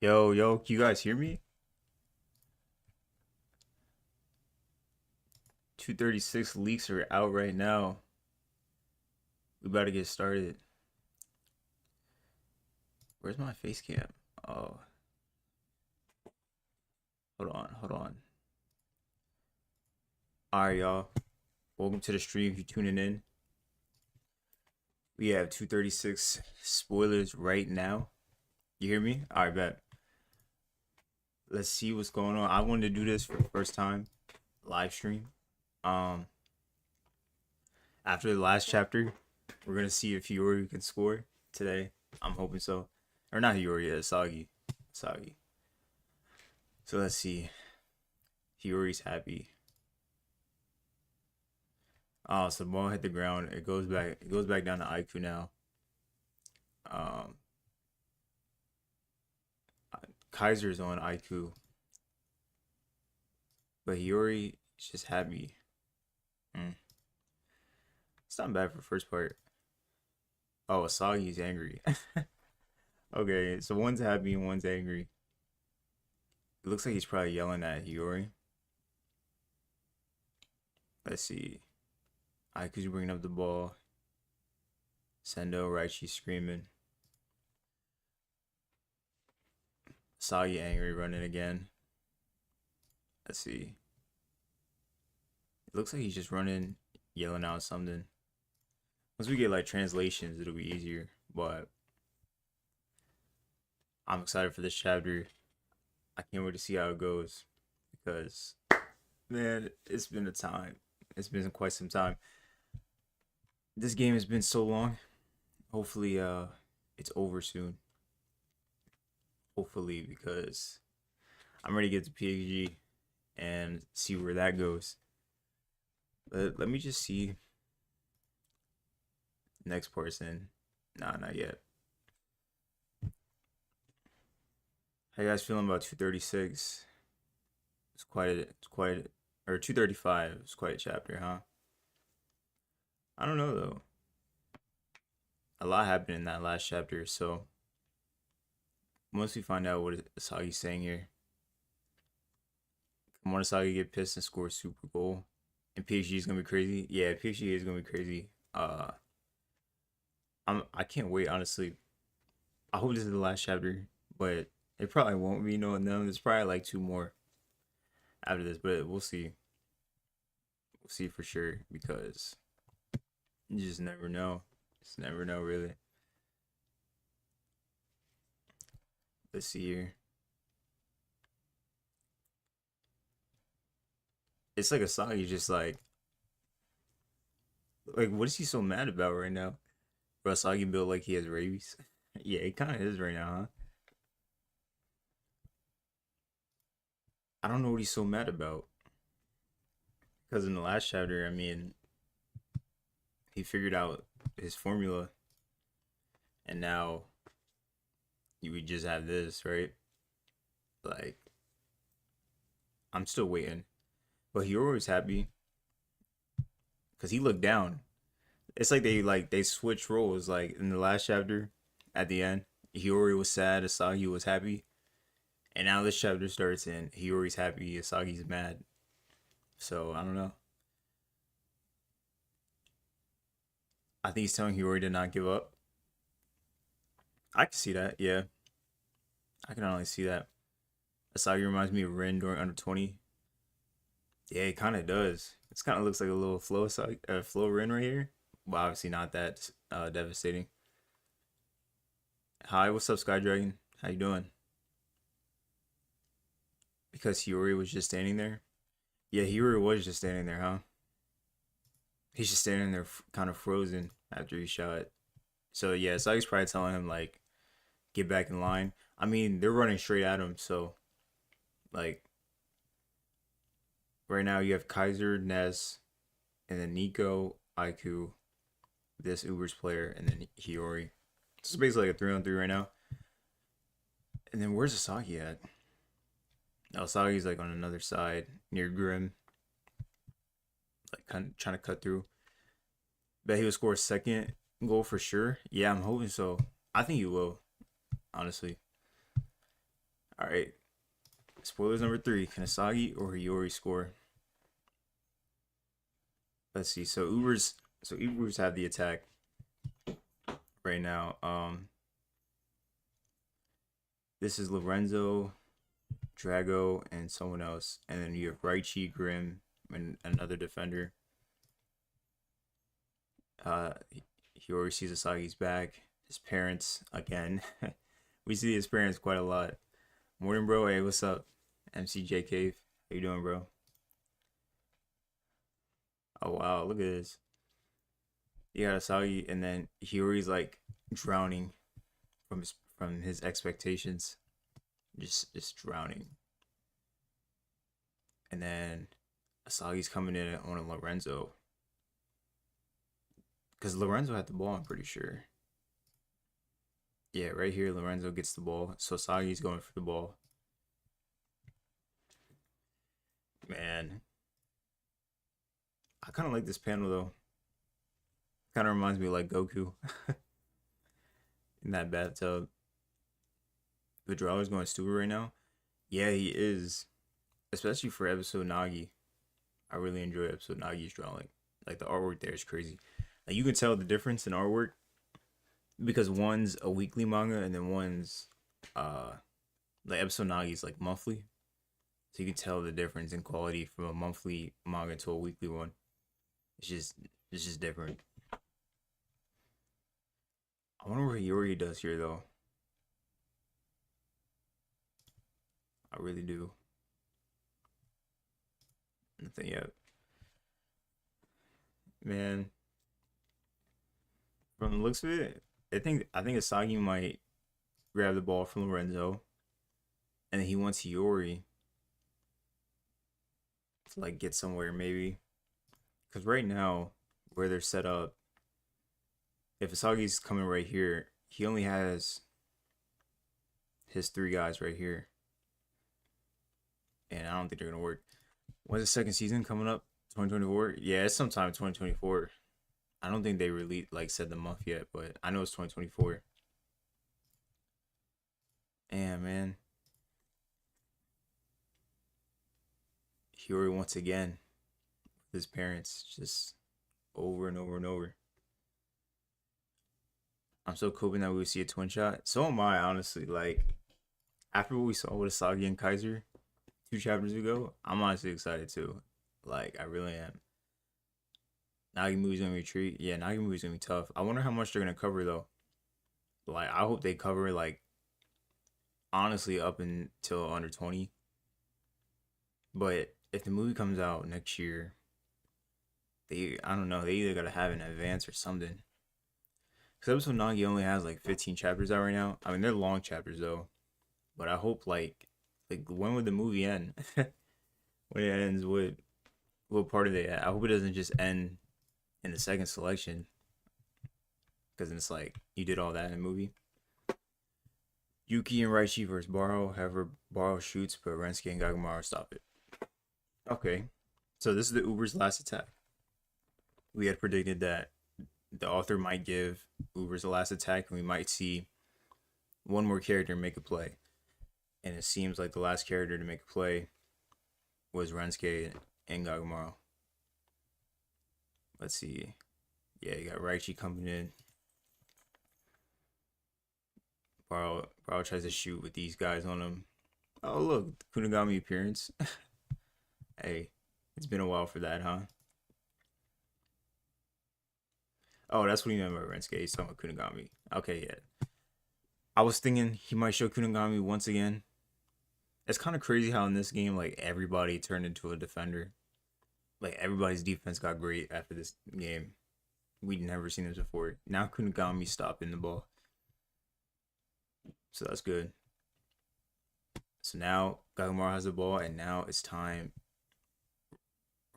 Yo, can you guys hear me? 236 leaks are out right now. We about to get started. Where's my face cam? Oh, hold on. Alright, y'all. Welcome to the stream if you're tuning in. We have 236 spoilers right now. You hear me? Alright, bet. Let's see what's going on. I wanted to do this for the first time. Live stream. Um, After the last chapter, we're gonna see if Hiyori can score today. I'm hoping so. Or not Hiyori, Isagi. Isagi. So let's see. Hiyori's happy. Oh, so the ball hit the ground. It goes back. It goes back down to IQ now. Um, Kaiser's on IQ, but Hiyori is just happy. Mm. It's not bad for the first part. Oh, Asagi's angry. Okay, so one's happy and one's angry. It looks like he's probably yelling at Hiyori. Let's see. IQ's bringing up the ball. Sendo, Raichi screaming. Asagi angry, running again. Let's see. It looks like he's just running, yelling out something. Once we get like translations, it'll be easier. But I'm excited for this chapter. I can't wait to see how it goes because, man, it's been a time. It's been quite some time. This game has been so long. Hopefully, it's over soon. Hopefully, because I'm ready to get to PhD and see where that goes. But let me just see. Next person. Nah, not yet. How you guys feeling about 236? Or 235. It's quite a chapter, huh? I don't know though. A lot happened in that last chapter, so once we find out what Asagi's saying here. Come on, Isagi get pissed and score a super goal. And PhD is gonna be crazy. Yeah, PhD is gonna be crazy. I can't wait, honestly. I hope this is the last chapter, but it probably won't be knowing them. There's probably like two more after this, but we'll see. We'll see for sure because you just never know. Just never know, really. Let's see here. It's like Asagi just like what is he so mad about right now? Bro, Asagi built like he has rabies. Yeah, it kind of is right now, huh? I don't know what he's so mad about. Because in the last chapter, I mean, he figured out his formula, and now you would just have this, right? Like, I'm still waiting. But he always happy because he looked down. It's like they switched roles. Like in the last chapter, at the end, Hiyori was sad, Asagi was happy, and now this chapter starts and Hiyori's happy, Asagi's mad. So I don't know. I think he's telling Hiyori to not give up. I can see that. Yeah, I can only see that. Asagi reminds me of Rin during under 20. Yeah, it kind of does. It kind of looks like a little flow Rin right here, but obviously not that devastating. Hi, what's up, Sky Dragon? How you doing? Because Hiyori was just standing there. Yeah, Hiyori was just standing there, huh? He's just standing there, kind of frozen after he shot. So yeah, Sagi's probably telling him like, get back in line. I mean, they're running straight at him, so like right now you have Kaiser, Ness, and then Nico, Aiku, this Uber's player, and then Hiyori. This is basically like a 3-on-3 right now. And then where's Asagi at? Now Asagi's like on another side near Grim, like kind of trying to cut through. Bet he will score a second goal for sure. Yeah, I'm hoping so. I think he will, honestly. All right. Spoilers number 3. Can Isagi or Hiyori score? Let's see. So Ubers have the attack right now. This is Lorenzo, Drago, and someone else, and then you have Raichi, Grim, and another defender. Uh, Hiyori sees Asagi's back. His parents again. We see his parents quite a lot. Morning, bro. Hey, what's up? MCJ Cave. How you doing, bro? Oh wow, look at this. You got Asagi, and then Hiyori's like drowning from his expectations, just drowning. And then Asagi's coming in on a Lorenzo, because Lorenzo had the ball. I'm pretty sure. Yeah, right here, Lorenzo gets the ball, so Asagi's going for the ball. Man, I kind of like this panel though. Kind of reminds me of like Goku in that bathtub. The drawer's going stupid right now. Yeah, he is. Especially for episode Nagi. I really enjoy episode Nagi's drawing. Like the artwork there is crazy. Like you can tell the difference in artwork because one's a weekly manga and then one's uh like episode Nagi's like monthly. So you can tell the difference in quality from a monthly manga to a weekly one. It's just different. I wonder what Yuri does here though. I really do. Nothing yet. Man, from the looks of it, I think Asagi might grab the ball from Lorenzo, and then he wants Hiyori to like get somewhere maybe. Because right now, where they're set up, if Asagi's coming right here, he only has his 3 guys right here, and I don't think they're gonna work. When's the second season coming up? 2024? Yeah, it's sometime 2024. I don't think they really like said the month yet, but I know it's 2024. And man, Hiyori once again with his parents just over and over and over. I'm so hoping that we would see a twin shot. So am I, honestly. Like after what we saw with Asagi and Kaiser 2 chapters ago, I'm honestly excited too. Like I really am. Nagi movie's gonna be a treat. Yeah, Nagi movie's gonna be tough. I wonder how much they're gonna cover though. Like I hope they cover like honestly up until under 20. But if the movie comes out next year, I don't know, they either gotta have an advance or something. Because episode Nagi only has like 15 chapters out right now. I mean they're long chapters though. But I hope like when would the movie end? When it ends, what part are they at? I hope it doesn't just end in the second selection. Because it's like you did all that in the movie. Yuki and Raichi versus Baro. However, Baro shoots, but Rensuke and Gagamaru stop it. Okay. So this is the Uber's last attack. We had predicted that the author might give Uber's the last attack, and we might see one more character make a play. And it seems like the last character to make a play was Rensuke and Gagamaru. Let's see. Yeah, you got Raichi coming in. Baro tries to shoot with these guys on him. Oh, look, Kunigami appearance. Hey, it's been a while for that, huh? Oh, that's what he meant by Rensuke. He's talking about Kunigami. Okay, yeah. I was thinking he might show Kunigami once again. It's kind of crazy how in this game, like, everybody turned into a defender. Like, everybody's defense got great after this game. We'd never seen this before. Now Kunigami's stopping the ball. So that's good. So now Gagamaru has the ball, and now it's time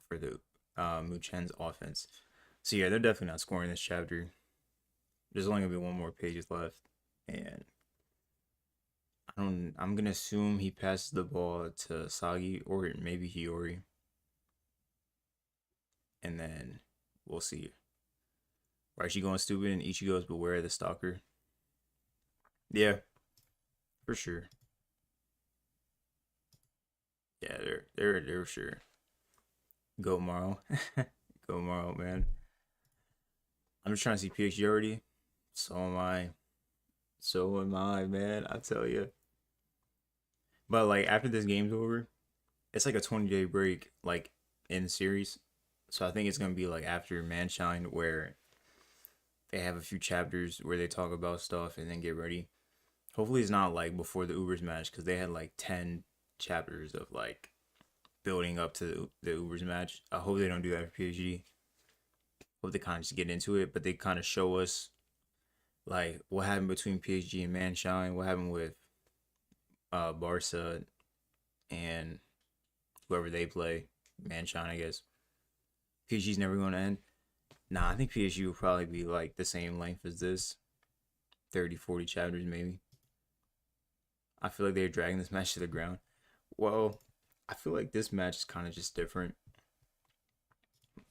for the Muchen's offense. So yeah, they're definitely not scoring this chapter. There's only gonna be one more page left, and I'm gonna assume he passes the ball to Sagi or maybe Hiyori, and then we'll see. Raichi going stupid and Ichigo's beware of the stalker. Yeah, for sure. Yeah, they're sure. Go Morrow. Go Morrow, man. I'm just trying to see PhD already. So am I. So am I, man. I tell you. But like after this game's over, it's like a 20-day break, like in the series. So I think it's gonna be like after Manshine, where they have a few chapters where they talk about stuff and then get ready. Hopefully, it's not like before the Ubers match because they had like 10 chapters of like building up to the Ubers match. I hope they don't do that for PhD. Hope they kind of just get into it, but they kind of show us like what happened between PhD and Manshine, what happened with Barca and whoever they play, Manshine, I guess. PhD's never going to end. Nah, I think PhD will probably be like the same length as this, 30, 40 chapters maybe. I feel like they're dragging this match to the ground. Well, I feel like this match is kind of just different.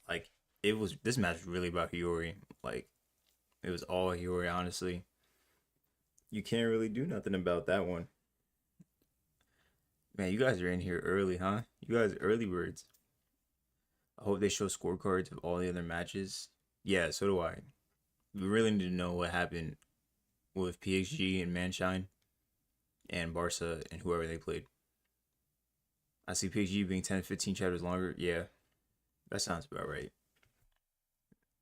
Like this match was really about Hiyori. Like it was all Hiyori, honestly. You can't really do nothing about that one. Man, you guys are in here early, huh? You guys early birds. I hope they show scorecards of all the other matches. Yeah, so do I. We really need to know what happened with PXG and Manshine and Barca and whoever they played. I see PXG being 10 to 15 chapters longer. Yeah, that sounds about right.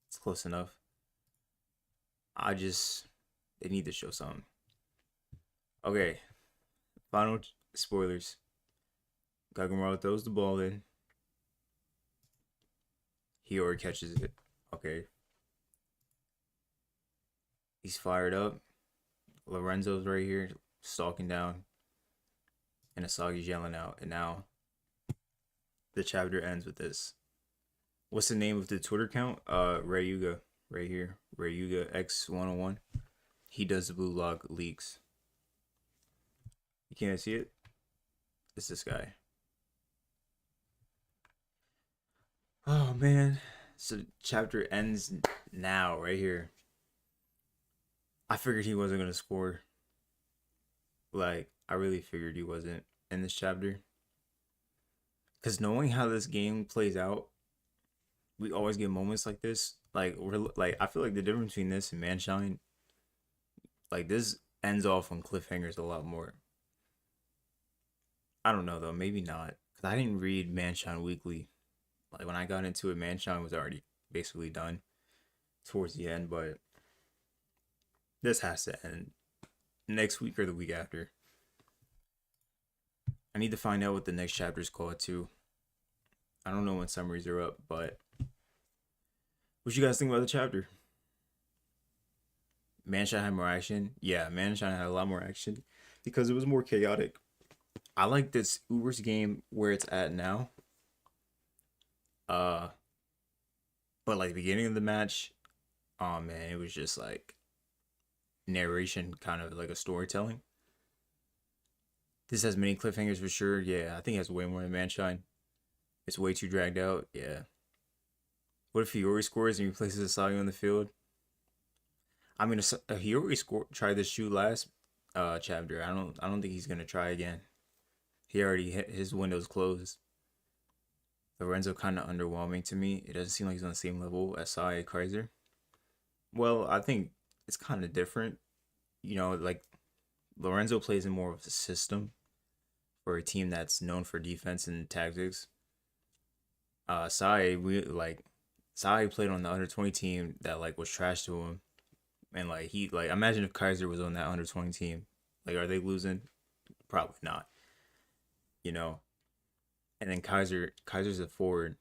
It's close enough. They need to show something. Okay, final spoilers. Kagamaru throws the ball in. Hiyori catches it. Okay. He's fired up. Lorenzo's right here, stalking down. And Isagi's yelling out. And now the chapter ends with this. What's the name of the Twitter account? Ryuga. Right here. Ryuga X101. He does the blue lock leaks. You can't see it? It's this guy. Oh man. So chapter ends now, right here. I figured he wasn't gonna score. Like, I really figured he wasn't in this chapter. Cause knowing how this game plays out, we always get moments like this. Like we're like I feel like the difference between this and Manshine, like this ends off on cliffhangers a lot more. I don't know though, maybe not. Cause I didn't read Manshine Weekly. Like when I got into it, Manshine was already basically done towards the end, but this has to end next week or the week after. I need to find out what the next chapter is called too. I don't know when summaries are up, but what you guys think about the chapter? Manshine had more action. Yeah, Manshine had a lot more action because it was more chaotic. I like this Uber's game where it's at now. Uh, but like the beginning of the match, oh man, it was just like narration, kind of like a storytelling. This has many cliffhangers for sure. Yeah, I think it has way more than Manshine. It's way too dragged out. Yeah. What if Hiyori scores and replaces Isagi on the field? I mean, Hiyori tried this shoot last chapter. I don't think he's gonna try again. He already hit his window's closed. Lorenzo kind of underwhelming to me. It doesn't seem like he's on the same level as Sai Kaiser. Well, I think it's kind of different. You know, like Lorenzo plays in more of a system for a team that's known for defense and tactics. Sai played on the under 20 team that like was trash to him, and like he like imagine if Kaiser was on that under 20 team, like are they losing? Probably not. You know, and then Kaiser's a forward,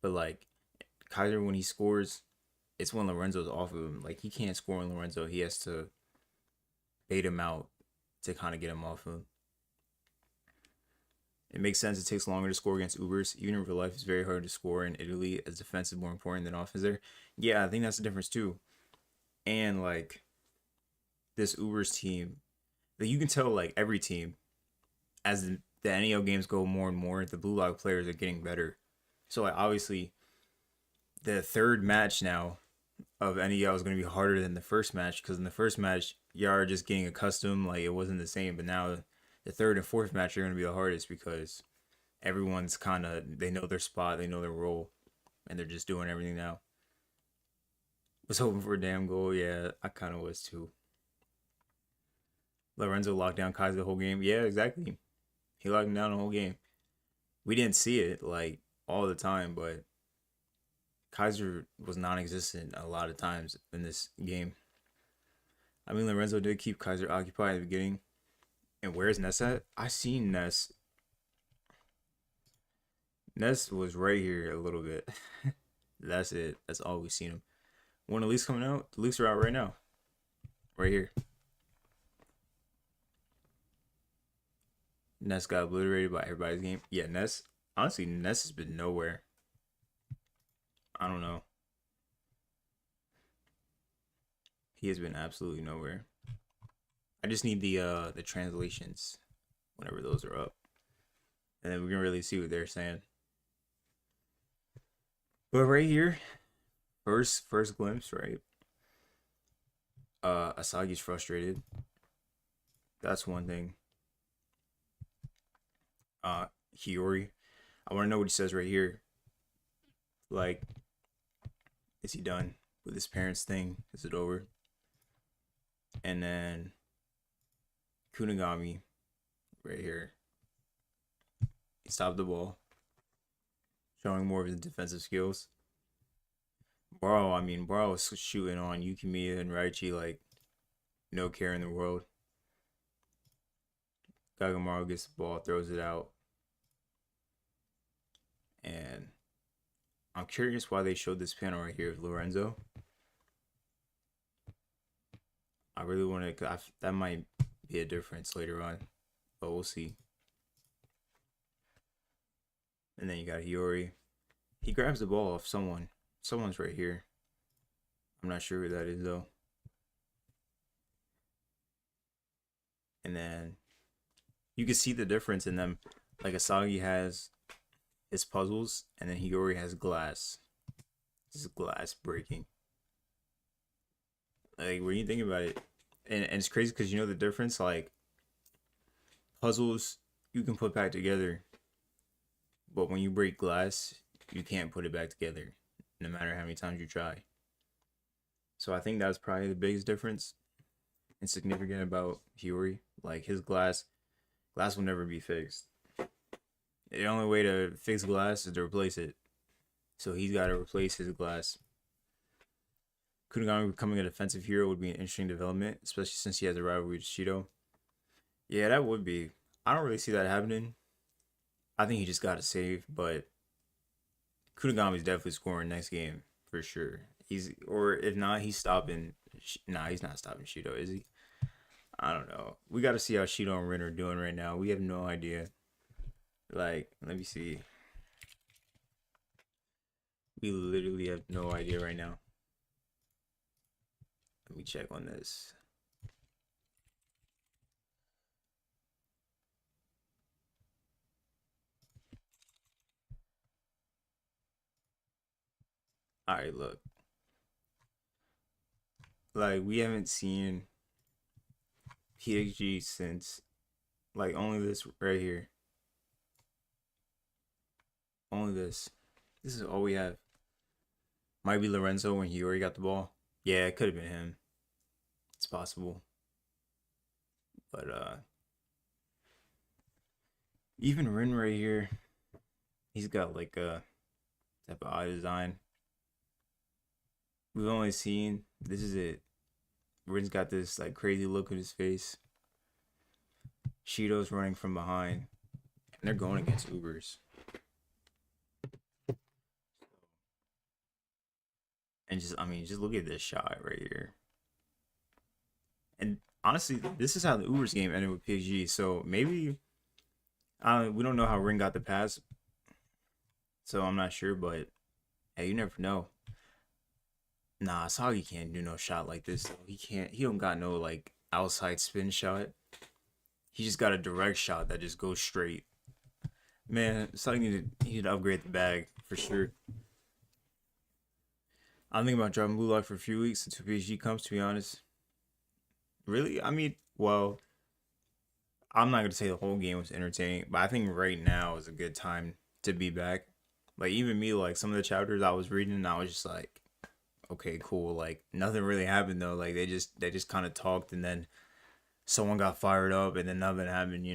but like Kaiser when he scores, it's when Lorenzo's off of him. Like he can't score on Lorenzo. He has to bait him out to kind of get him off him. It makes sense. It takes longer to score against Ubers. Even in real life, it's very hard to score in Italy as defense is more important than offense there. Yeah, I think that's the difference too. And like this Ubers team, like you can tell like every team as the NEL games go more and more, the blue lock players are getting better. So like obviously the third match now of NEL is going to be harder than the first match because in the first match y'all are just getting accustomed, like it wasn't the same, but now The third and fourth match are going to be the hardest because everyone's kind of, they know their spot, they know their role, and they're just doing everything now. Was hoping for a damn goal. Yeah, I kind of was too. Lorenzo locked down Kaiser the whole game. Yeah, exactly. He locked him down the whole game. We didn't see it like all the time, but Kaiser was non-existent a lot of times in this game. I mean, Lorenzo did keep Kaiser occupied at the beginning. And where's Ness at? I seen Ness. Ness was right here a little bit. That's it. That's all we've seen him. When the leaks coming out, the leaks are out right now. Right here. Ness got obliterated by everybody's game. Yeah, Ness. Honestly, Ness has been nowhere. I don't know. He has been absolutely nowhere. I just need the translations whenever those are up, and then we can really see what they're saying. But right here, first glimpse, right? Asagi's frustrated. That's one thing. Hiyori, I want to know what he says right here. Like, is he done with his parents thing? Is it over? And then Kunigami, right here. He stopped the ball, showing more of his defensive skills. Baro was shooting on Yukimiya and Raichi like no care in the world. Gagamaru gets the ball, throws it out. And I'm curious why they showed this panel right here of Lorenzo. I really want to, that might be a difference later on, but we'll see. And then you got Hiyori. He grabs the ball off someone. Someone's right here. I'm not sure who that is though. And then you can see the difference in them. Like Isagi has his puzzles, and then Hiyori has glass. This is glass breaking. Like when you think about it, and it's crazy because you know the difference. Like puzzles, you can put back together, but when you break glass, you can't put it back together, no matter how many times you try. So I think that's probably the biggest difference and significant about Hiyori. Like his glass will never be fixed. The only way to fix glass is to replace it. So he's got to replace his glass. Kunigami becoming a defensive hero would be an interesting development, especially since he has a rivalry with Shido. Yeah, that would be. I don't really see that happening. I think he just got to save, but Kunigami's definitely scoring next game for sure. Or if not, he's stopping. Nah, he's not stopping Shido, is he? I don't know. We got to see how Shido and Rin are doing right now. We have no idea. Like, let me see. We literally have no idea right now. Let me check on this. All right, look. Like, we haven't seen PXG since, like, only this right here. Only this. This is all we have. Might be Lorenzo when he already got the ball. Yeah, it could have been him. It's possible. But even Rin right here, he's got like a type of eye design. We've only seen, this is it. Rin's got this like crazy look on his face. Shido's running from behind. And they're going against Ubers. And just look at this shot right here. And honestly, this is how the Ubers game ended with PXG. So maybe, we don't know how Rin got the pass. So I'm not sure, but hey, you never know. Nah, Isagi can't do no shot like this. Though. He don't got no like outside spin shot. He just got a direct shot that just goes straight. Man, Isagi need to upgrade the bag for sure. I'm thinking about dropping Blue Lock for a few weeks until PSG comes, to be honest. Really? I mean, well, I'm not gonna say the whole game was entertaining, but I think right now is a good time to be back. Like even me, like some of the chapters I was reading, I was just like, okay, cool. Like nothing really happened though. Like they just kind of talked, and then someone got fired up, and then nothing happened.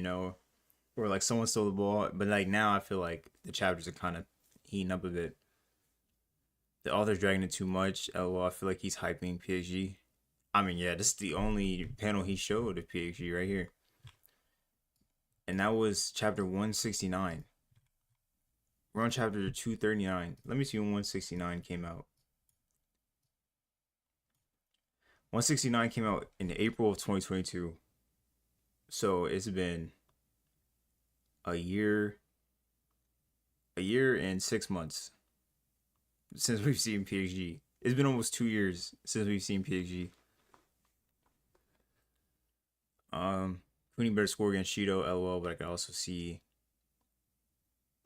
Or like someone stole the ball. But like now, I feel like the chapters are kind of heating up a bit. The author's dragging it too much. LOL, I feel like he's hyping PXG. I mean, yeah, this is the only panel he showed of PXG right here. And that was chapter 169. We're on chapter 239. Let me see when 169 came out. 169 came out in April of 2022. So it's been a year and 6 months since we've seen PXG. It's been almost 2 years since we've seen PXG. Kuni better score against Shido, LOL, but I can also see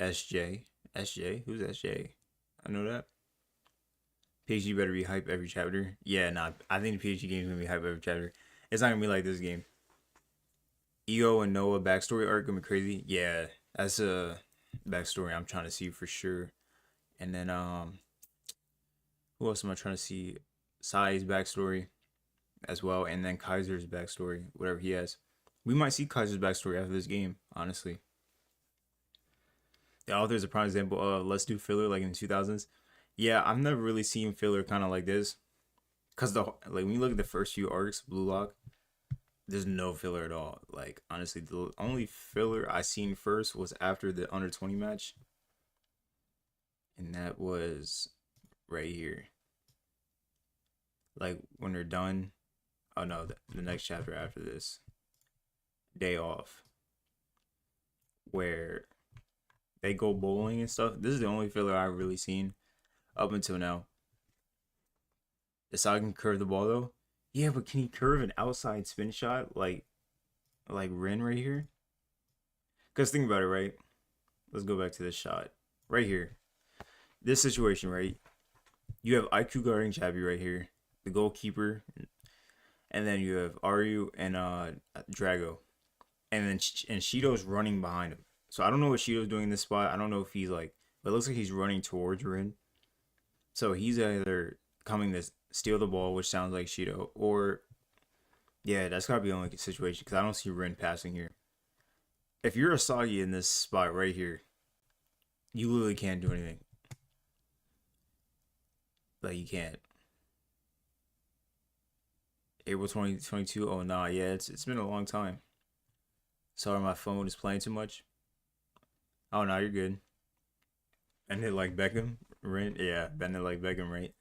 SJ. SJ? Who's SJ? I know that. PXG better be hype every chapter. Yeah, nah. I think the PXG game is gonna be hype every chapter. It's not gonna be like this game. Io and Noah backstory arc gonna be crazy. Yeah, that's a backstory I'm trying to see for sure. And then who else am I trying to see? Sai's backstory as well, and then Kaiser's backstory, whatever he has. We might see Kaiser's backstory after this game, honestly. The author is a prime example of let's do filler like in the 2000s. Yeah, I've never really seen filler kind of like this, cause when you look at the first few arcs, Blue Lock, there's no filler at all. Like honestly, the only filler I seen first was after the under 20 match, and that was right here. Like when they're done. Oh no, the next chapter after this, Day Off, where they go bowling and stuff. This is the only filler I've really seen up until now. Isagi can curve the ball though. Yeah, but can he curve an outside spin shot like Rin right here? Cause think about it, right? Let's go back to this shot right here. This situation, right? You have IQ guarding Chappie right here, the goalkeeper, and then you have Aryu and Drago, and then and Shido's running behind him. So I don't know what Shido's doing in this spot. I don't know if he's like, but it looks like he's running towards Rin. So he's either coming to steal the ball, which sounds like Shido, or yeah, that's gotta be the only situation because I don't see Rin passing here. If you're Isagi in this spot right here, you literally can't do anything. Like you can't. April 2022. Oh nah, yeah, it's been a long time. Sorry, my phone is playing too much. Oh no, you're good. And it like Beckham, Rin, yeah, bend it like Beckham, right?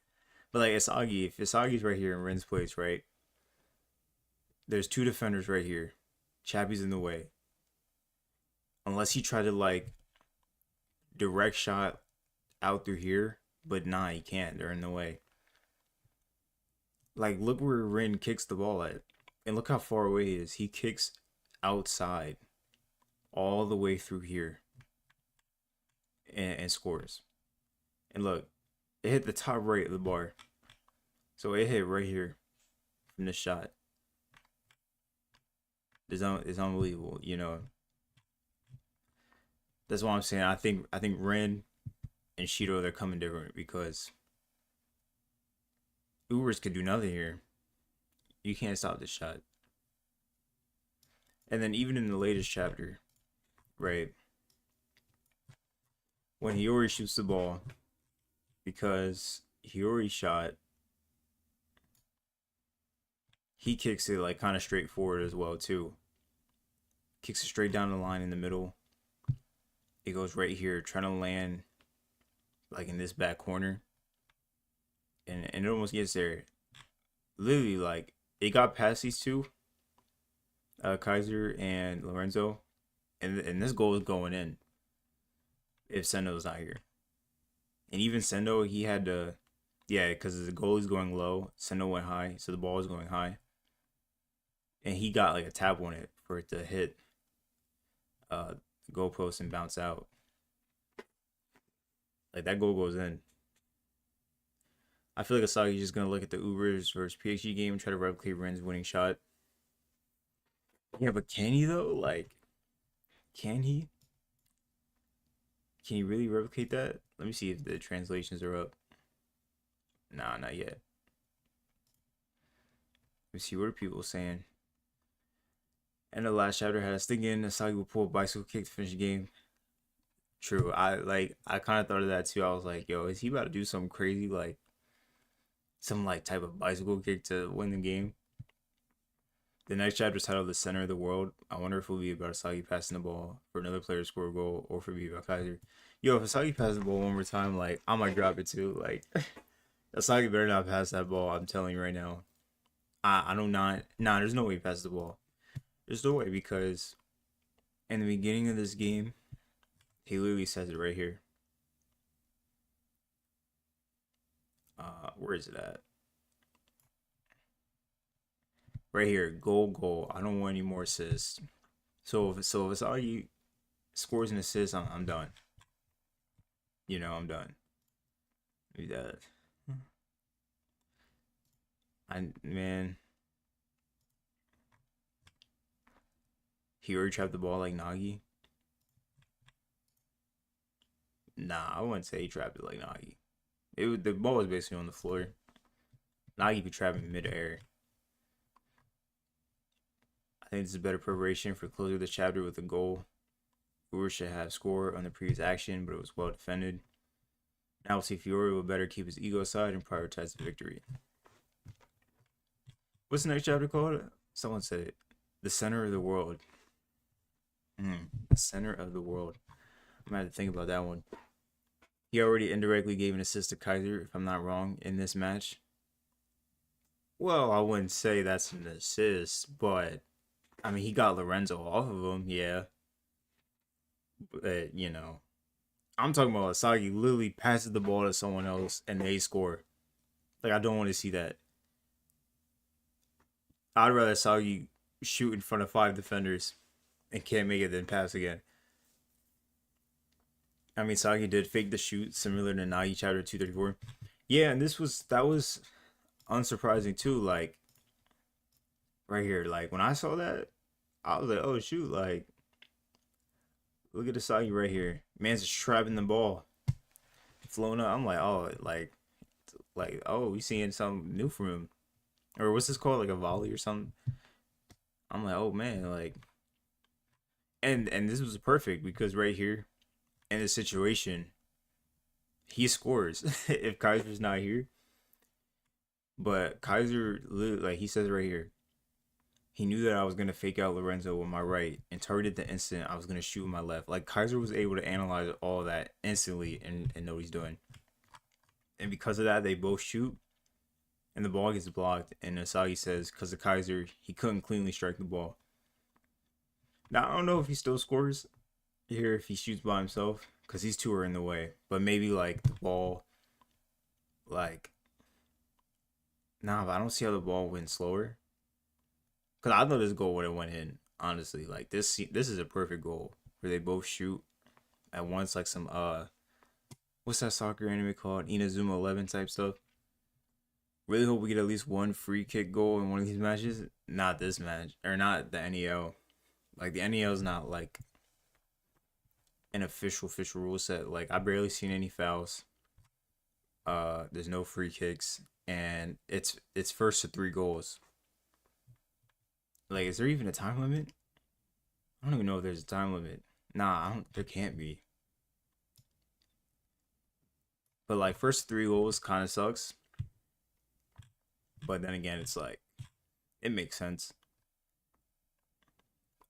But like Isagi, if Isagi's right here in Rin's place, right? There's two defenders right here. Chappie's in the way. Unless he tried to like direct shot out through here, but nah, he can't. They're in the way. Like look where Rin kicks the ball at, and look how far away he is. He kicks outside, all the way through here, and scores. And look, it hit the top right of the bar, so it hit right here from this shot. It's unbelievable, you know. That's why I'm saying I think Rin and Shido they're coming different because Ubers could do nothing here. You can't stop this shot. And then even in the latest chapter, right, when Hiyori shoots the ball, because Hiyori shot, he kicks it like kind of straight forward as well too. Kicks it straight down the line in the middle. It goes right here, trying to land like in this back corner. And it almost gets there. Literally, like, it got past these two, Kaiser and Lorenzo. And this goal is going in if Sendo's not here. And even Sendo, he had to, yeah, because the goal is going low. Sendo went high, so the ball is going high. And he got like a tap on it for it to hit the goalpost and bounce out. Like that goal goes in. I feel like Asagi's just gonna look at the Ubers versus PXG game and try to replicate Ren's winning shot. Yeah, but can he though? Like, can he? Can you really replicate that? Let me see if the translations are up. Nah, not yet. Let me see what are people saying. And the last chapter had us thinking Isagi would pull a bicycle kick to finish the game. True. I kind of thought of that too. I was like, yo, is he about to do something crazy like some like type of bicycle kick to win the game? The next chapter is titled "The Center of the World." I wonder if it'll be about Asagi passing the ball for another player to score a goal, or if it'll be about Kaiser. Yo, if Asagi passes the ball one more time, like I might drop it too. Like Asagi better not pass that ball. I'm telling you right now. I don't not. Nah, there's no way he passes the ball. There's no way because in the beginning of this game, he literally says it right here. Where is it at? Right here, goal, goal. I don't want any more assists. So if Asagi scores an assist, I'm done. You know, I'm done. Maybe that. Man, he already trapped the ball like Nagi. Nah, I wouldn't say he trapped it like Nagi. The ball was basically on the floor. Nagi be trapping midair. I think this is better preparation for closing the chapter with a goal. Fiore should have scored on the previous action, but it was well defended. Now we'll see if Fiore will better keep his ego aside and prioritize the victory. What's the next chapter called? Someone said it. The Center of the World. The Center of the World. I'm gonna have to think about that one. He already indirectly gave an assist to Kaiser, if I'm not wrong, in this match. Well, I wouldn't say that's an assist, but I mean, he got Lorenzo off of him, yeah. But, you know, I'm talking about Asagi literally passes the ball to someone else and they score. Like, I don't want to see that. I'd rather Asagi shoot in front of 5 defenders and can't make it than pass again. I mean, Sagi did fake the shoot, similar to Nagi Chapter 234. Yeah, and that was unsurprising too. Like right here, like when I saw that, I was like, oh shoot, like look at the Sagi right here. Man's just trapping the ball, flowing up. I'm like, oh, like oh, we seeing something new from him, or what's this called, like a volley or something. I'm like, oh man, like, and this was perfect because right here in this situation, he scores if Kaiser's not here. But Kaiser, like he says right here, he knew that I was gonna fake out Lorenzo with my right and targeted the instant I was gonna shoot with my left. Like Kaiser was able to analyze all of that instantly and know what he's doing. And because of that, they both shoot, and the ball gets blocked. And Asagi says, because of Kaiser, he couldn't cleanly strike the ball. Now I don't know if he still scores here if he shoots by himself, because these two are in the way. But maybe like the ball, like, nah, but I don't see how the ball went slower. Cause I thought this goal would have went in. Honestly, like this is a perfect goal where they both shoot at once, like some what's that soccer anime called? Inazuma 11 type stuff. Really hope we get at least one free kick goal in one of these matches. Not this match, or not the NEL. Like the NEL is not like an official rule set. Like I barely seen any fouls. There's no free kicks, and it's first to 3 goals. Like, is there even a time limit? I don't even know if there's a time limit. Nah, I don't. There can't be. But like, first 3 goals kind of sucks. But then again, it's like it makes sense.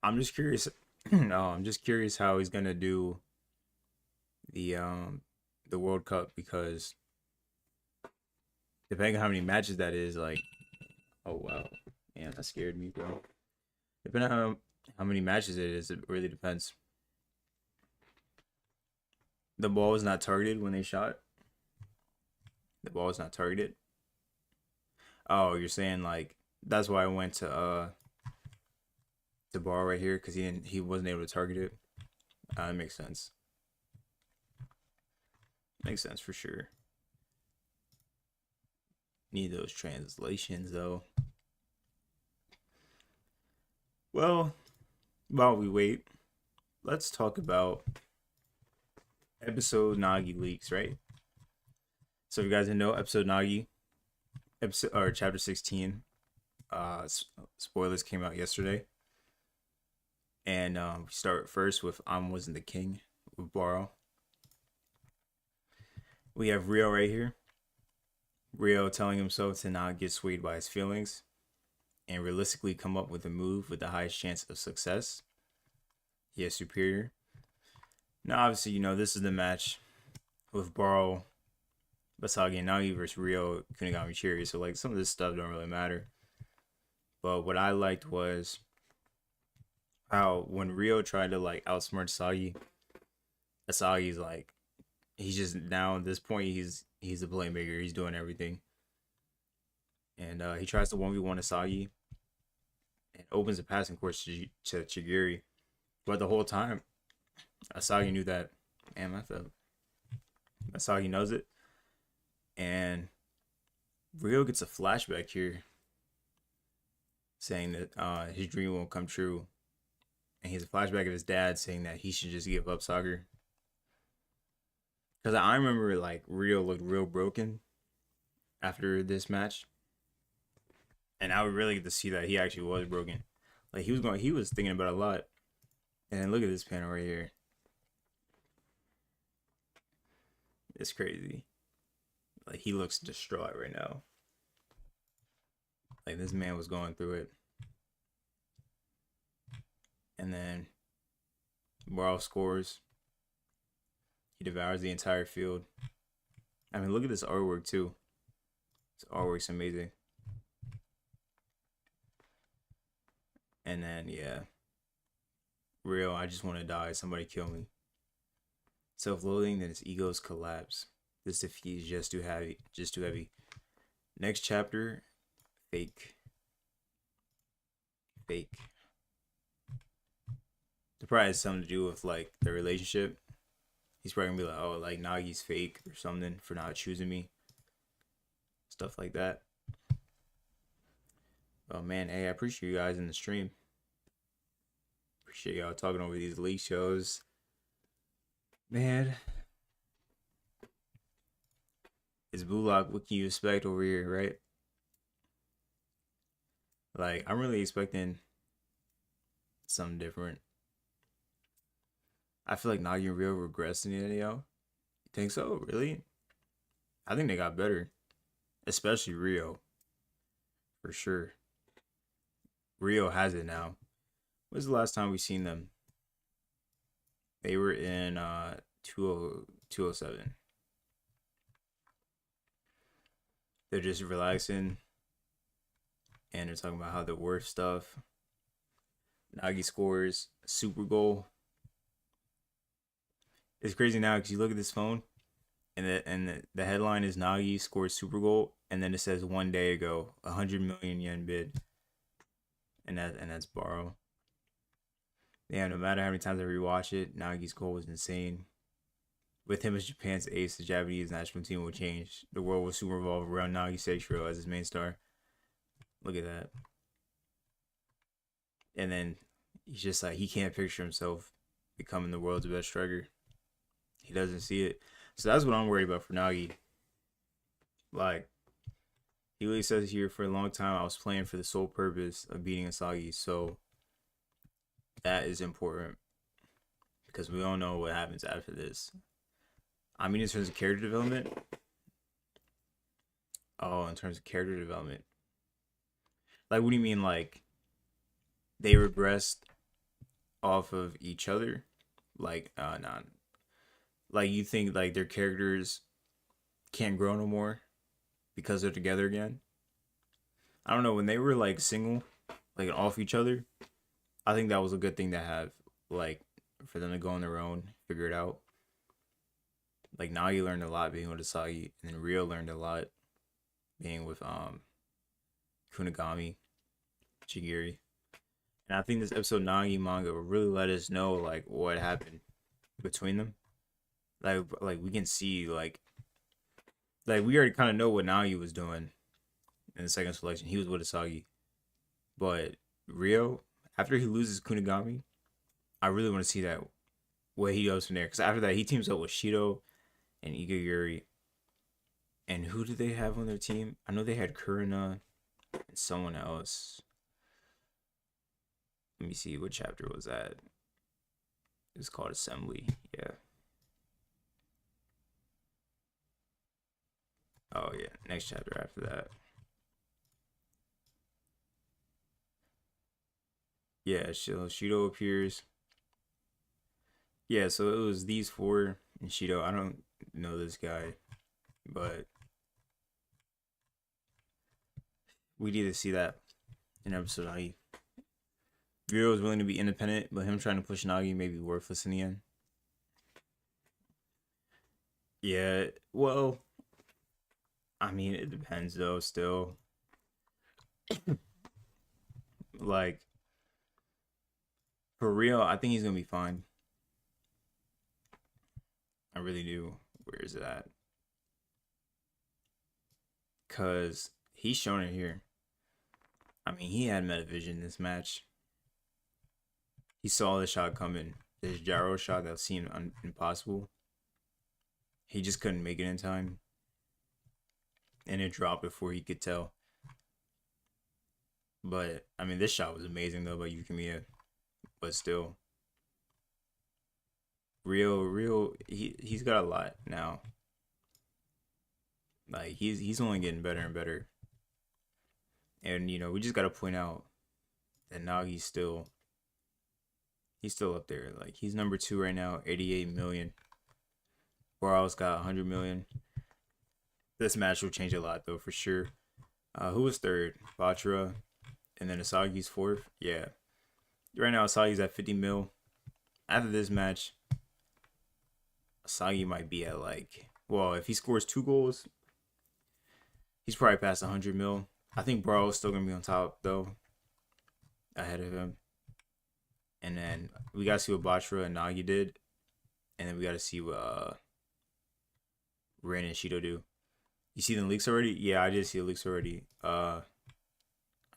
I'm just curious. No, I'm just curious how he's gonna do the World Cup because depending on how many matches that is, like, oh wow, man, that scared me, bro. Depending on how many matches it is, it really depends. The ball was not targeted when they shot. The ball was not targeted. Oh, you're saying like that's why I went to bar right here because he wasn't able to target it. That makes sense. Makes sense for sure. Need those translations though. Well, while we wait, let's talk about episode Nagi leaks, right? So if you guys didn't know, episode Nagi, episode or chapter 16, spoilers came out yesterday. And we start first with "I Wasn't the King" with Baro. We have Reo right here. Reo telling himself to not get swayed by his feelings and realistically come up with a move with the highest chance of success. He is superior. Now, obviously, this is the match with Baro, Isagi, and Nagi versus Reo, Kunigami, Cherry. So, like, some of this stuff don't really matter. But what I liked was how when Reo tried to, like, outsmart Isagi's like, he's just now at this point, he's a playmaker. He's doing everything. And he tries to 1v1 Isagi and opens a passing course to Chigiri. But the whole time, Isagi knew that, man, Isagi knows it. And Ryo gets a flashback here saying that his dream won't come true. And he has a flashback of his dad saying that he should just give up soccer. Because I remember, like, Ryo looked real broken after this match. And I would really get to see that he actually was broken. Like, he was thinking about it a lot. And then look at this panel right here. It's crazy. Like, he looks distraught right now. Like, this man was going through it. And then Baro scores. He devours the entire field. I mean, look at this artwork, too. This artwork's amazing. And then, yeah. Real, I just want to die. Somebody kill me. Self-loathing, then his egos collapse. This defeat is just too heavy. Just too heavy. Next chapter, fake. Fake. It probably has something to do with, like, the relationship. He's probably gonna be like, oh, like, Nagi's fake or something for not choosing me. Stuff like that. Oh, man, hey, I appreciate you guys in the stream. Appreciate y'all talking over these league shows. Man. It's Bullock. What can you expect over here, right? Like, I'm really expecting something different. I feel like Nagi and Reo regressed in the NAO. You think so? Really? I think they got better. Especially Reo. For sure. Reo has it now. When's the last time we seen them? They were in 207. They're just relaxing. And they're talking about how they're worth stuff. Nagi scores a super goal. It's crazy now because you look at this phone, and the headline is Nagi scores super goal, and then it says 1 day ago, 100 million yen bid, and that's Baro. Yeah, no matter how many times I rewatch it, Nagi's goal was insane. With him as Japan's ace, the Japanese national team will change. The world will soon revolve around Nagi Seixiro as his main star. Look at that. And then he's just like, he can't picture himself becoming the world's best striker. He doesn't see it. So that's what I'm worried about for Nagi. Like, he really says here, for a long time, I was playing for the sole purpose of beating Isagi. So that is important. Because we don't know what happens after this. I mean, in terms of character development. Oh, in terms of character development. Like, what do you mean, like, they regressed off of each other? Like, nah. Like, you think, like, their characters can't grow no more because they're together again? I don't know. When they were, like, single, like, off each other, I think that was a good thing to have. Like, for them to go on their own, figure it out. Like, Nagi learned a lot being with Isagi, and then Ryo learned a lot being with Kunigami, Chigiri. And I think this episode Nagi manga will really let us know, like, what happened between them. Like we can see, like we already kind of know what Nagi was doing in the second selection. He was with Isagi. But Ryo, after he loses Kunigami, I really want to see that what he goes from there. Because after that, he teams up with Shido and Igaguri. And who did they have on their team? I know they had Kurina and someone else. Let me see, what chapter was that? It's called Assembly. Yeah. Oh yeah, next chapter after that. Yeah, Shido appears. Yeah, so it was these four and Shido. I don't know this guy, but we need to see that in episode Nagi. Reo is willing to be independent, but him trying to push Nagi may be worthless in the end. Yeah, well, I mean, it depends though, still. Like, for real, I think he's gonna be fine. I really do. Where is it at? Cause he's shown it here. I mean, he had metavision in this match. He saw the shot coming. This gyro shot that seemed impossible. He just couldn't make it in time. And it dropped before he could tell. But, I mean, this shot was amazing, though, by Yukimiya. But still. Reo, he's got a lot now. Like, he's only getting better and better. And, you know, we just got to point out that Nagi's still... He's still up there. Like, he's number 2 right now, 88 million. Boral's got 100 million. This match will change a lot, though, for sure. Who was 3rd? Batra. And then Isagi's 4th. Yeah. Right now, Isagi's at 50 mil. After this match, Isagi might be at, like... Well, if he scores 2 goals, he's probably past 100 mil. I think Boral's still going to be on top, though. Ahead of him. And then we got to see what Batra and Nagi did. And then we got to see what Rin and Shido do. You see the leaks already? Yeah, I did see the leaks already. I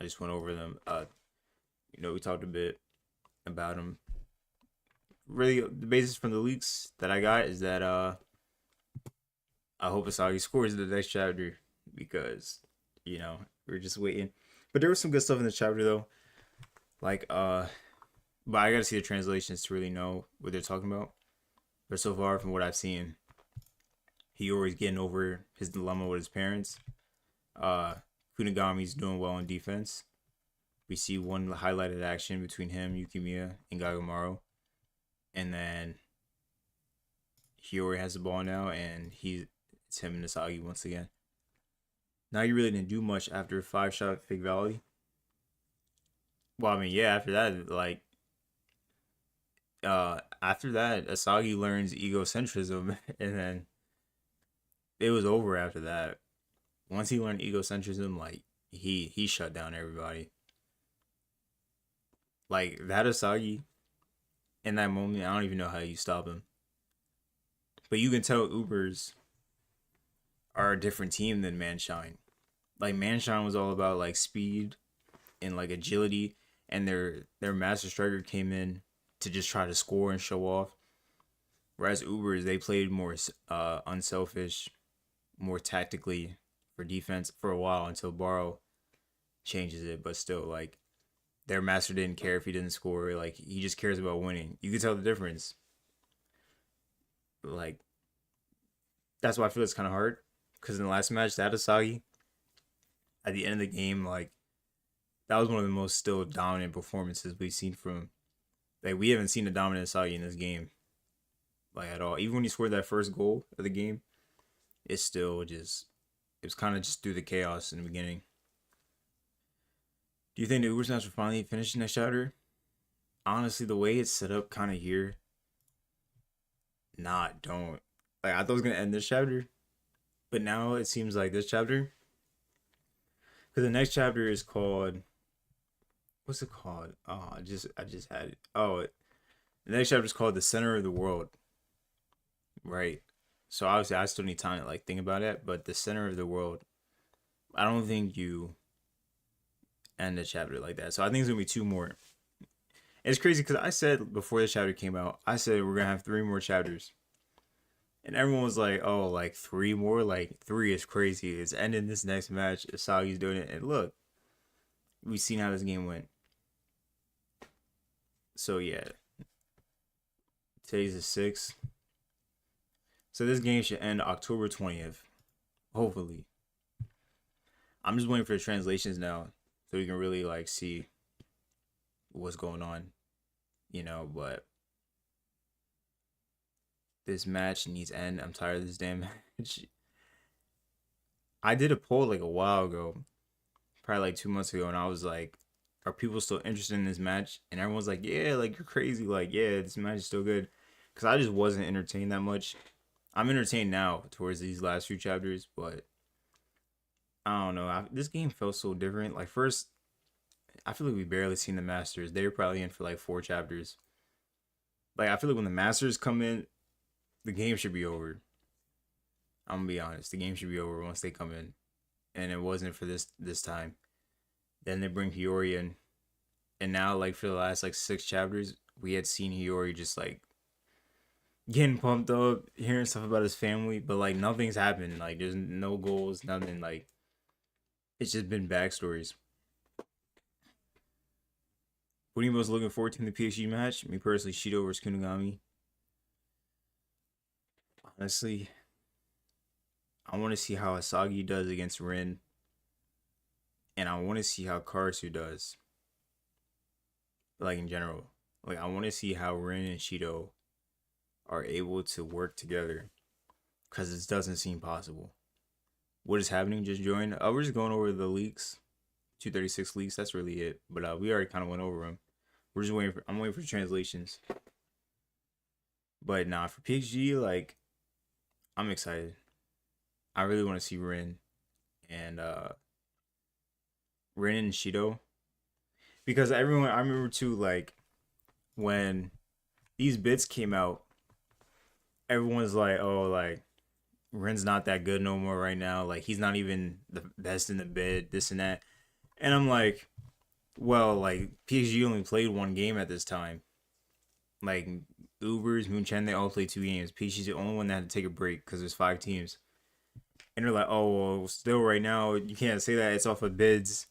just went over them. You know, we talked a bit about them. Really, the basis from the leaks that I got is that I hope Isagi scores in the next chapter. Because, you know, we're just waiting. But there was some good stuff in the chapter, though. Like, but I gotta see the translations to really know what they're talking about. But so far, from what I've seen, he always getting over his dilemma with his parents. Kunigami's doing well in defense. We see one highlighted action between him, Yukimiya, and Gagamaru. And then Hiyori has the ball now, and it's him and Isagi once again. Now you really didn't do much after 5-shot at Fig Valley. Well, I mean, yeah, after that, like, after that, Isagi learns egocentrism, and then it was over after that. Once he learned egocentrism, like, he shut down everybody. Like, that Isagi, in that moment, I don't even know how you stop him. But you can tell Ubers are a different team than Manshine. Like, Manshine was all about, like, speed and, like, agility, and their master striker came in to just try to score and show off. Whereas Ubers, they played more unselfish, more tactically for defense for a while until Baro changes it. But still, like, their master didn't care if he didn't score. Like, he just cares about winning. You can tell the difference. But, like, that's why I feel it's kind of hard. Because in the last match, that Isagi, at the end of the game, like, that was one of the most still dominant performances we've seen from him. Like, we haven't seen a dominant Isagi in this game, like, at all. Even when he scored that first goal of the game, it's still just, it was kind of just through the chaos in the beginning. Do you think the Uber match will finally finish next chapter? Honestly, the way it's set up kind of here, don't. Like, I thought it was going to end this chapter, but now it seems like this chapter, because the next chapter is called... What's it called? Oh, I just had it. Oh, the next chapter is called The Center of the World. Right. So obviously I still need time to, like, think about it, but The Center of the World, I don't think you end a chapter like that. So I think it's gonna be 2 more. It's crazy because I said before the chapter came out, I said we're gonna have 3 more chapters. And everyone was like, oh, like 3 more? Like 3 is crazy. It's ending this next match. Isagi's doing it. And look, we've seen how this game went. So yeah. Today's the 6th. So this game should end October 20th. Hopefully. I'm just waiting for the translations now. So we can really like see what's going on. But this match needs to end. I'm tired of this damn match. I did a poll like a while ago, probably like 2 months ago, and I was like, are people still interested in this match? And everyone's like, yeah, like you're crazy. Like, yeah, this match is still good. Because I just wasn't entertained that much. I'm entertained now towards these last few chapters, but I don't know. This game felt so different. Like, first, I feel like we barely seen the Masters. They were probably in for like 4 chapters. Like, I feel like when the Masters come in, the game should be over. I'm gonna be honest. The game should be over once they come in. And it wasn't for this time. Then they bring Hiyori in. And now, like, for the last, like, 6 chapters, we had seen Hiyori just, like, getting pumped up, hearing stuff about his family, but, like, nothing's happened. Like, there's no goals, nothing. Like, it's just been backstories. What are you most looking forward to in the PhD match? Me personally, Shido versus Kunigami. Honestly, I want to see how Isagi does against Rin. And I want to see how Karasu does. Like, in general. Like, I want to see how Rin and Shido are able to work together. Because it doesn't seem possible. What is happening? Just join. We're just going over the leaks. 236 leaks. That's really it. But we already kind of went over them. We're just waiting for. I'm waiting for translations. But nah, for PhD, like, I'm excited. I really want to see Rin and Shido, because I remember too, like, when these bits came out, everyone's like, oh, like, Rin's not that good no more right now. Like, he's not even the best in the bid, this and that. And I'm like, well, like, PSG only played 1 game at this time. Like, Ubers, Moonchen, they all played 2 games. PG's the only one that had to take a break because there's 5 teams. And they're like, oh, well, still right now, you can't say that. It's off of bids.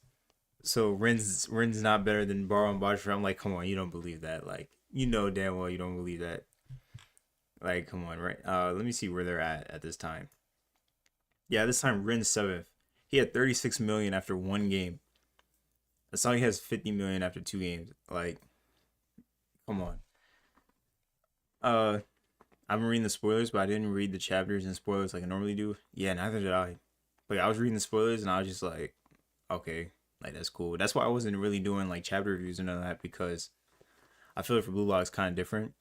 So Rin's not better than Baro and Batra. I'm like, come on, you don't believe that. Like, you know damn well you don't believe that. Like, come on, right? Let me see where they're at this time. Yeah, this time Rin's 7th. He had 36 million after 1 game. Asagi has 50 million after 2 games. Like, come on. I've been reading the spoilers, but I didn't read the chapters and spoilers like I normally do. Yeah, neither did I. Like, I was reading the spoilers and I was just like, okay, like, that's cool. That's why I wasn't really doing like chapter reviews and all that, because I feel like for Blue Lock it's kind of different.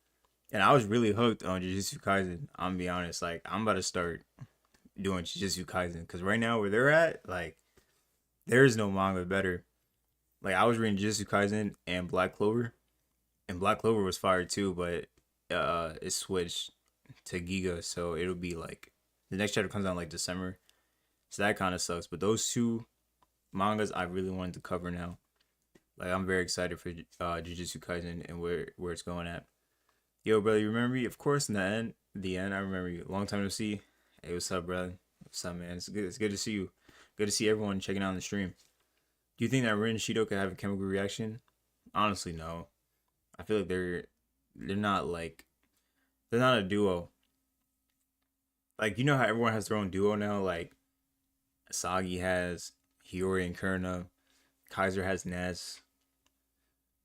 And I was really hooked on Jujutsu Kaisen. I'm gonna be honest. Like, I'm about to start doing Jujutsu Kaisen, because right now where they're at, like, there's no manga better. Like, I was reading Jujutsu Kaisen and Black Clover, and Black Clover was fire too, but it switched to Giga, so it'll be like the next chapter comes out in like December, so that kind of sucks. But those 2 mangas I really wanted to cover now. Like, I'm very excited for Jujutsu Kaisen and where it's going at. Yo, brother, you remember me? Of course, in the end, I remember you. Long time no see. Hey, what's up, brother? What's up, man? It's good to see you. Good to see everyone checking out the stream. Do you think that Rin and Shido could have a chemical reaction? Honestly, no. I feel like they're not like, they're not a duo. Like, you know how everyone has their own duo now? Like, Isagi has Hiyori and Kurna. Kaiser has Ness.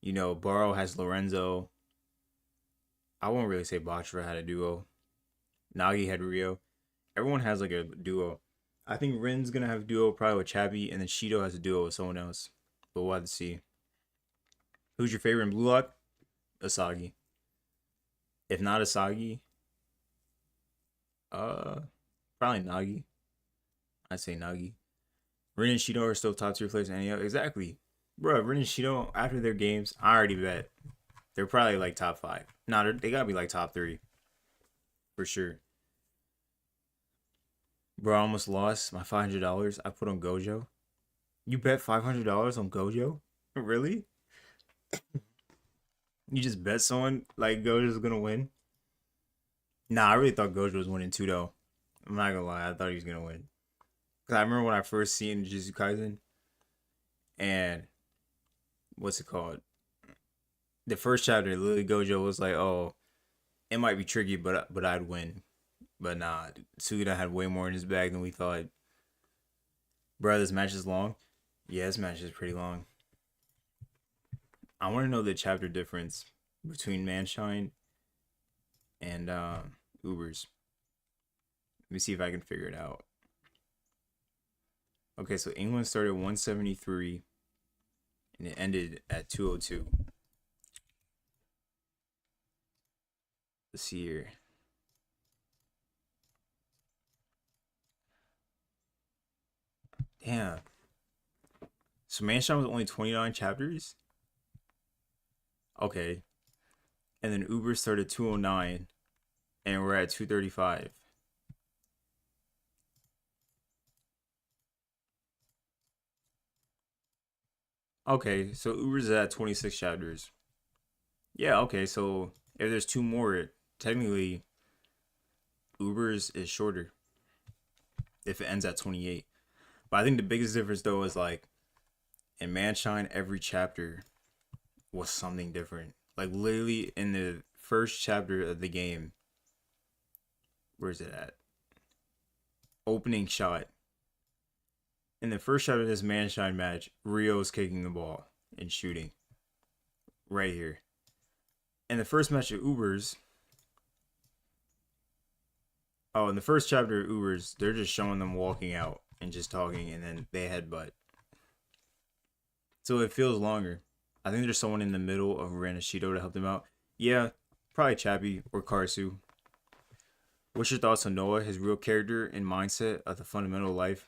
You know, Baro has Lorenzo. I won't really say Bachra had a duo. Nagi had Reo. Everyone has like a duo. I think Rin's gonna have a duo probably with Chappie, and then Shido has a duo with someone else. But we'll have to see. Who's your favorite in Blue Lock? Isagi. If not Isagi, probably Nagi. I'd say Nagi. Rin and Shido are still top tier players than any other. Exactly. Bro, Rin and Shido, after their games, I already bet they're probably like top 5. Nah, they gotta be like top 3. For sure. Bro, I almost lost my $500 I put on Gojo. You bet $500 on Gojo? Really? You just bet someone like Gojo's gonna win. Nah, I really thought Gojo was winning too, though. I'm not gonna lie, I thought he was gonna win. Cause I remember when I first seen Jujutsu Kaisen, and what's it called? The first chapter, literally Gojo was like, "Oh, it might be tricky, but I'd win." But nah, Sugita had way more in his bag than we thought. Bro, this match is long. Yeah, this match is pretty long. I want to know the chapter difference between Manshine and Ubers. Let me see if I can figure it out. Okay, so England started 173 and it ended at 202. Let's see here. Damn. So Manshine was only 29 chapters? Okay. And then Uber started 209 and we're at 235. Okay, so Uber's at 26 chapters. Yeah, okay, so if there's two more, technically Uber's is shorter if it ends at 28. But I think the biggest difference though is like in Manshine, every chapter was something different. Like literally in the first chapter of the game, where's it at? Opening shot. In the first shot of this Manshine match, Rio's kicking the ball and shooting. Right here. In the first match of Ubers, oh, in the first chapter of Ubers, they're just showing them walking out and just talking, and then they headbutt. So it feels longer. I think there's someone in the middle of Rin and Shido to help them out. Yeah, probably Chappie or Karsu. What's your thoughts on Noah, his real character and mindset of the fundamental life?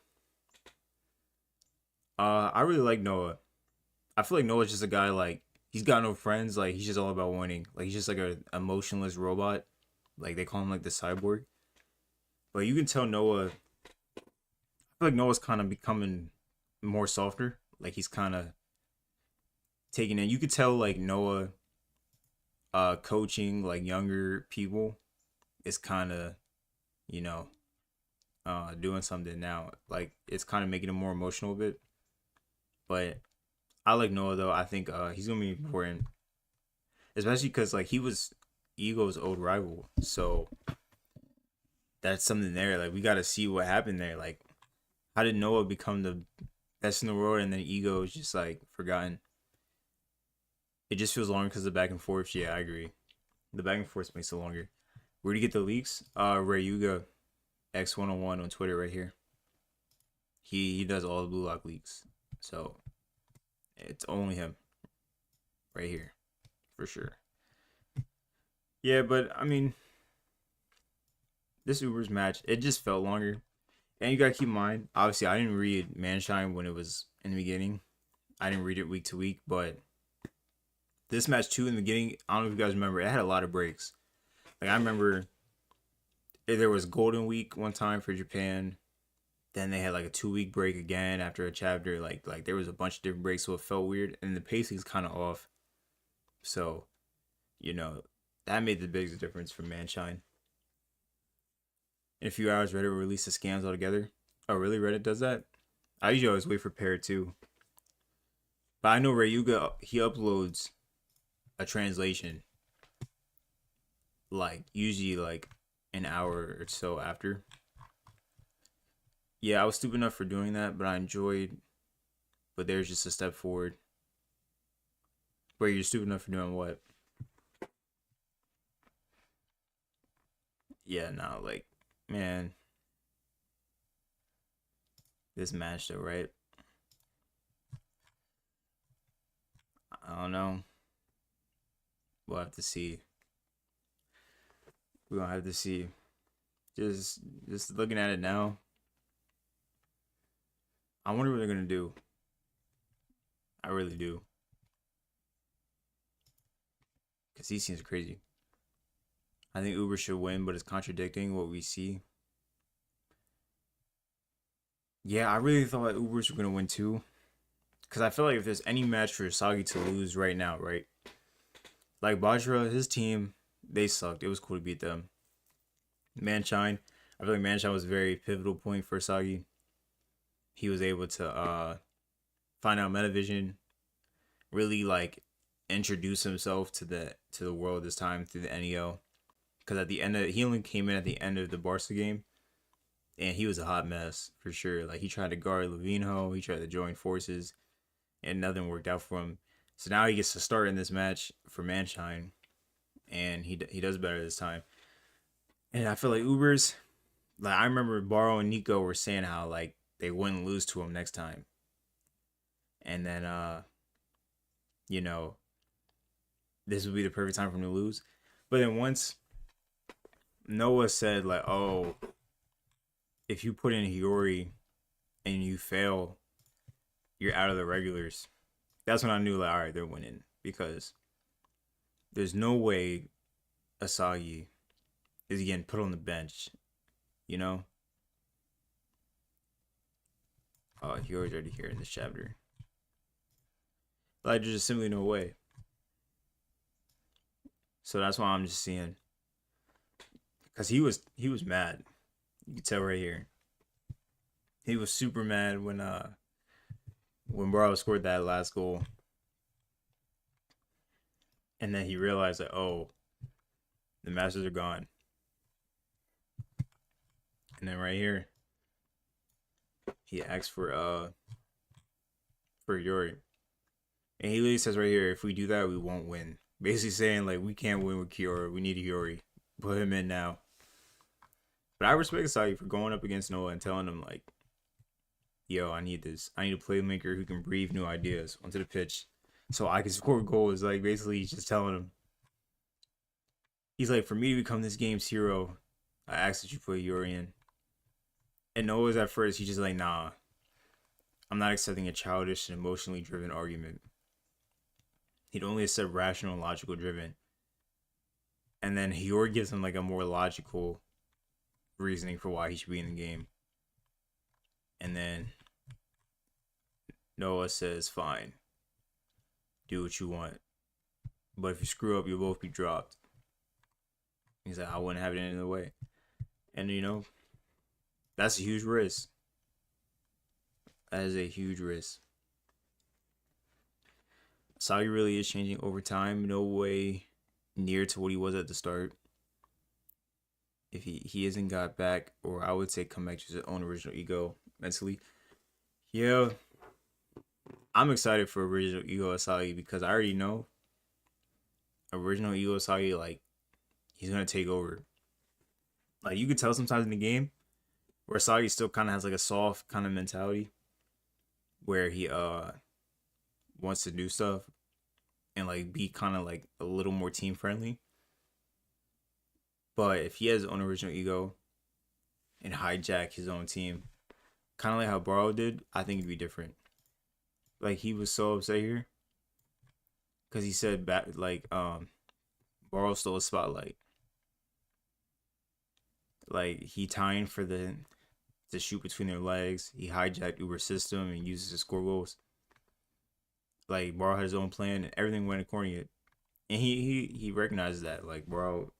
I really like Noah. I feel like Noah's just a guy like he's got no friends. Like he's just all about winning. Like he's just like a emotionless robot. Like they call him like the cyborg. But you can tell Noah. I feel like Noah's kind of becoming more softer. Like he's kind of taking in. You could tell like Noah, coaching like younger people is kind of, you know, doing something now. Like it's kind of making him more emotional a bit. But I like Noah though. I think he's gonna be important, especially because like he was Ego's old rival. So that's something there. Like we got to see what happened there. Like how did Noah become the best in the world and then Ego is just like forgotten? It just feels longer because of the back and forth. Yeah, I agree. The back and forth makes it longer. Where do you get the leaks? Rayuga X101 on Twitter right here. He does all the Blue Lock leaks. So it's only him right here for sure. Yeah, but I mean, this Uber's match, it just felt longer. And you gotta keep in mind, obviously, I didn't read Manshine when it was in the beginning. I didn't read it week to week, but this match too in the beginning, I don't know if you guys remember, it had a lot of breaks. Like I remember there was Golden Week one time for Japan. Then they had like a 2 week break again after a chapter. Like there was a bunch of different breaks, so it felt weird, and the pacing's kind of off. So, you know, that made the biggest difference for Manshine. In a few hours, Reddit will release the scans altogether. Oh, really? Reddit does that? I usually always wait for Pair too. But I know Ryuga, he uploads a translation like usually like an hour or so after. Yeah, I was stupid enough for doing that, but I enjoyed. But there's just a step forward. Where you're stupid enough for doing what? Yeah, no, like, man, this match though, right? I don't know. We'll have to see. We're gonna have to see. Just just looking at it now, I wonder what they're gonna do. I really do. Cause he seems crazy. I think Uber should win, but it's contradicting what we see. Yeah, I really thought Ubers were gonna win too. Cause I feel like if there's any match for Isagi to lose right now, right? Like Bajra, his team, they sucked. It was cool to beat them. Manshine, I feel like Manshine was a very pivotal point for Isagi. He was able to find out Metavision, really like introduce himself to the world this time through the NEO. Because at the end of he only came in at the end of the Barca game, and he was a hot mess for sure. Like he tried to guard Levinho, he tried to join forces, and nothing worked out for him. So now he gets to start in this match for Manshine, and he does better this time. And I feel like Ubers, like I remember Baro and Nico were saying how like they wouldn't lose to him next time, and then you know, this would be the perfect time for him to lose. But then once Noah said like, oh, if you put in Hiyori and you fail, you're out of the regulars. That's when I knew like, all right, they're winning, because there's no way Isagi is getting put on the bench, you know? Oh, Hiyori's already here in this chapter. Like, there's just simply no way. So that's why I'm just seeing, because he was mad. You can tell right here. He was super mad when Baro scored that last goal, and then he realized that, oh, the Masters are gone. And then right here, he asks for Yori, and he literally says right here, if we do that, we won't win. Basically saying like we can't win with Kiora, we need Yori. Put him in now. But I respect Isagi for going up against Noah and telling him like, yo, I need this. I need a playmaker who can breathe new ideas onto the pitch so I can score goals. Like basically he's just telling him. He's like, for me to become this game's hero, I ask that you put Yuri in. And Noah's at first, he's just like, nah, I'm not accepting a childish and emotionally driven argument. He'd only accept rational and logical driven. And then Hiyori gives him like a more logical reasoning for why he should be in the game. And then Noah says, fine, do what you want. But if you screw up, you'll both be dropped. He's like, I wouldn't have it any other way. And you know, that's a huge risk. That is a huge risk. Sagi really is changing over time. No way near to what he was at the start. If he hasn't got back, or I would say come back to his own original ego mentally. Yeah, I'm excited for original ego Asagi, because I already know original ego Asagi, like, he's gonna take over. Like, you could tell sometimes in the game where Asagi still kind of has like a soft kind of mentality, where he wants to do stuff and like be kind of like a little more team friendly. But if he has his own original ego and hijack his own team, kind of like how Baro did, I think it'd be different. Like, he was so upset here because he said back like Baro stole a spotlight. Like, he timed for the to shoot between their legs. He hijacked Uber's system and uses to score goals. Like, Baro had his own plan and everything went according to it. And he recognizes that. Like, Baro,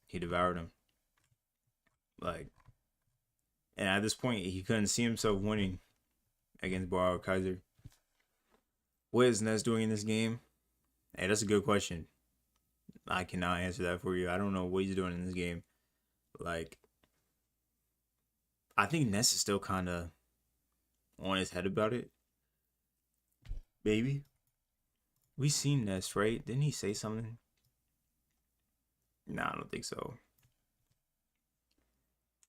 he devoured him. Like, and at this point, he couldn't see himself winning against Baro or Kaiser. What is Ness doing in this game? Hey, that's a good question. I cannot answer that for you. I don't know what he's doing in this game. Like, I think Ness is still kind of on his head about it. Maybe. We seen Ness, right? Didn't he say something? Nah, I don't think so.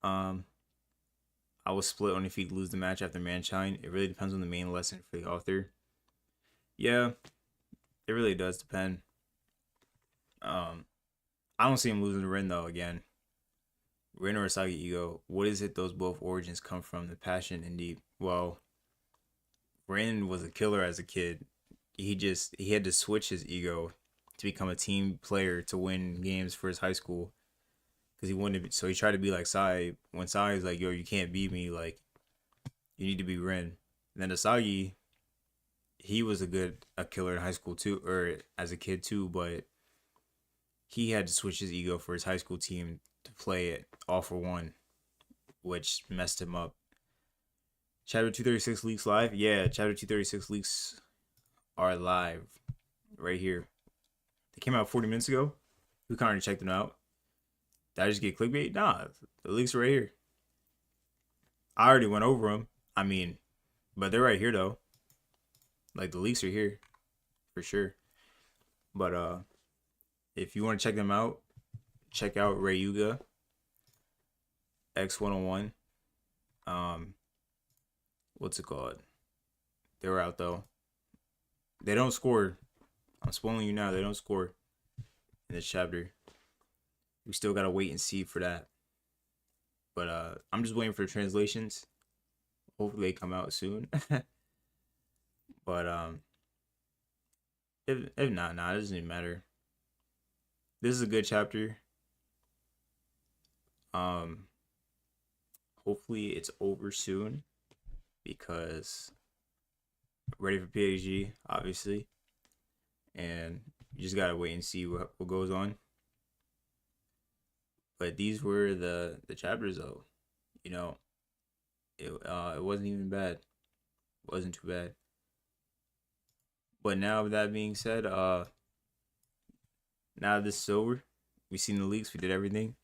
I was split on if he'd lose the match after Manshine. It really depends on the main lesson for the author. Yeah, it really does depend. I don't see him losing to Rin though. Again, Rin or Isagi ego. What is it those both origins come from? The passion and deep. Well, Rin was a killer as a kid. He had to switch his ego to become a team player to win games for his high school. Because he wanted to be, so he tried to be like Sai. When Sai is like, yo, you can't beat me, like, you need to be Rin. And then Isagi, he was a killer in high school too, or as a kid too, but he had to switch his ego for his high school team to play it all for one, which messed him up. Chapter 236 leaks live? Yeah, Chapter 236 leaks are live right here. They came out 40 minutes ago. We kind of checked them out. Did I just get clickbait? Nah, the leaks are right here. I already went over them. I mean, but they're right here though. Like the leaks are here for sure. But if you want to check them out, check out Ryuga X101. What's it called? They're out though. They don't score. I'm spoiling you now. They don't score in this chapter. We still gotta wait and see for that. But I'm just waiting for translations. Hopefully they come out soon. But if not, it doesn't even matter. This is a good chapter. Hopefully it's over soon because ready for PhD, obviously. And you just gotta wait and see what goes on. But these were the chapters though. You know, it wasn't even bad. It wasn't too bad. But now with that being said, now this is over. We seen the leaks, we did everything.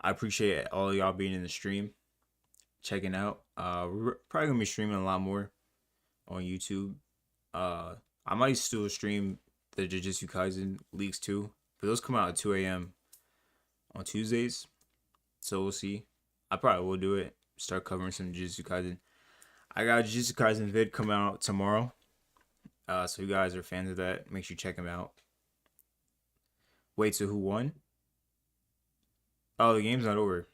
I appreciate all of y'all being in the stream, checking out. We're probably gonna be streaming a lot more on YouTube. I might still stream the Jujutsu Kaisen leaks too, but those come out at 2 a.m. on Tuesdays, so we'll see. I probably will do it. Start covering some Jujutsu Kaisen. I got a Jujutsu Kaisen vid coming out tomorrow. So if you guys are fans of that, make sure you check them out. Wait, so who won? Oh, the game's not over.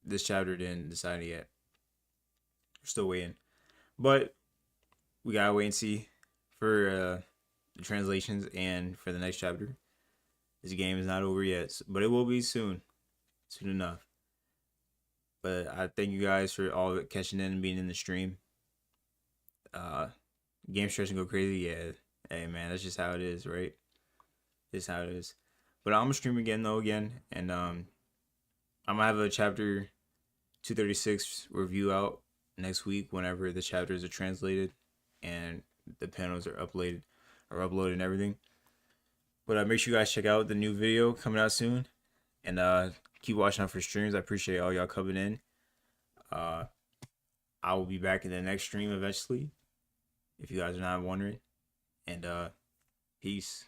This chapter didn't decide it yet. We're still waiting. But we gotta wait and see for the translations and for the next chapter. This game is not over yet, but it will be soon. Soon enough. But I thank you guys for all catching in and being in the stream. Game stress and go crazy. Yeah. Hey man, that's just how it is, right? Just how it is. But I'm gonna stream again though and I'm gonna have a chapter 236 review out next week whenever the chapters are translated and the panels are uploaded and everything. But make sure you guys check out the new video coming out soon and keep watching out for streams. I appreciate all y'all coming in. I will be back in the next stream eventually, if you guys are not wondering. And peace.